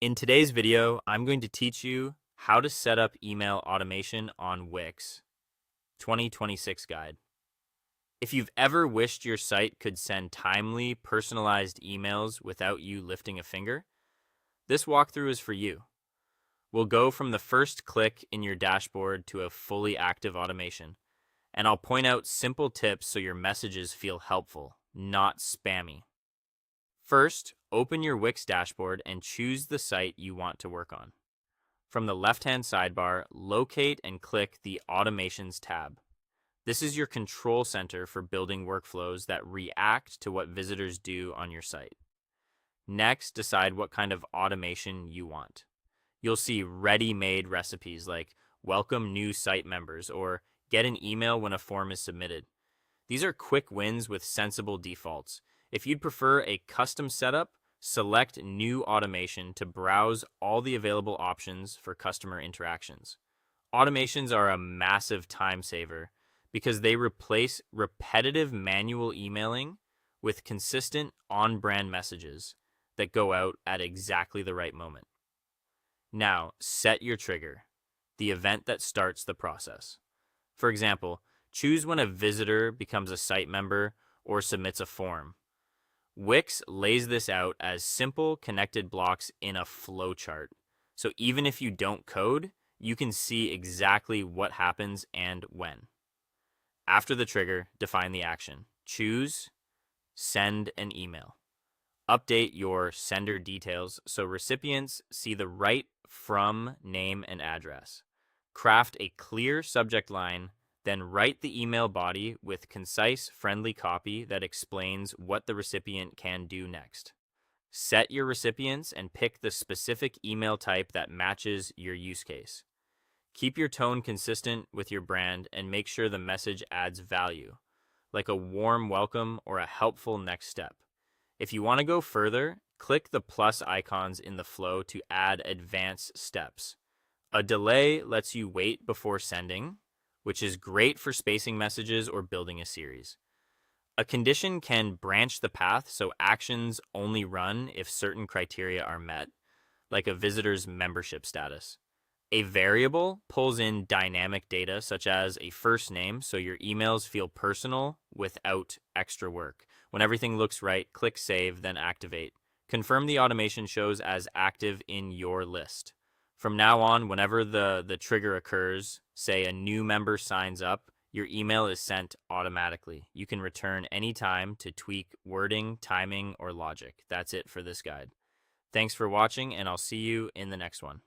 In today's video, I'm going to teach you how to set up email automation on Wix 2026 guide. If you've ever wished your site could send timely, personalized emails without you lifting a finger, this walkthrough is for you. We'll go from the first click in your dashboard to a fully active automation, and I'll point out simple tips so your messages feel helpful, not spammy. First, open your Wix dashboard and choose the site you want to work on. From the left-hand sidebar, locate and click the Automations tab. This is your control center for building workflows that react to what visitors do on your site. Next, decide what kind of automation you want. You'll see ready-made recipes like welcome new site members or get an email when a form is submitted. These are quick wins with sensible defaults. If you'd prefer a custom setup, select New Automation to browse all the available options for customer interactions. Automations are a massive time saver because they replace repetitive manual emailing with consistent on-brand messages that go out at exactly the right moment. Now, set your trigger, the event that starts the process. For example, choose when a visitor becomes a site member or submits a form. Wix lays this out as simple connected blocks in a flowchart. So even if you don't code, you can see exactly what happens and when. After the trigger, define the action. Choose Send an email. Update your sender details so recipients see the right from name and address. Craft a clear subject line, then write the email body with concise, friendly copy that explains what the recipient can do next. Set your recipients and pick the specific email type that matches your use case. Keep your tone consistent with your brand and make sure the message adds value, like a warm welcome or a helpful next step. If you want to go further, click the plus icons in the flow to add advanced steps. A delay lets you wait before sending, which is great for spacing messages or building a series. A condition can branch the path so actions only run if certain criteria are met, like a visitor's membership status. A variable pulls in dynamic data such as a first name so your emails feel personal without extra work. When everything looks right, click Save, then Activate. Confirm the automation shows as active in your list. From now on, whenever the trigger occurs, say a new member signs up, your email is sent automatically. You can return anytime to tweak wording, timing, or logic. That's it for this guide. Thanks for watching, and I'll see you in the next one.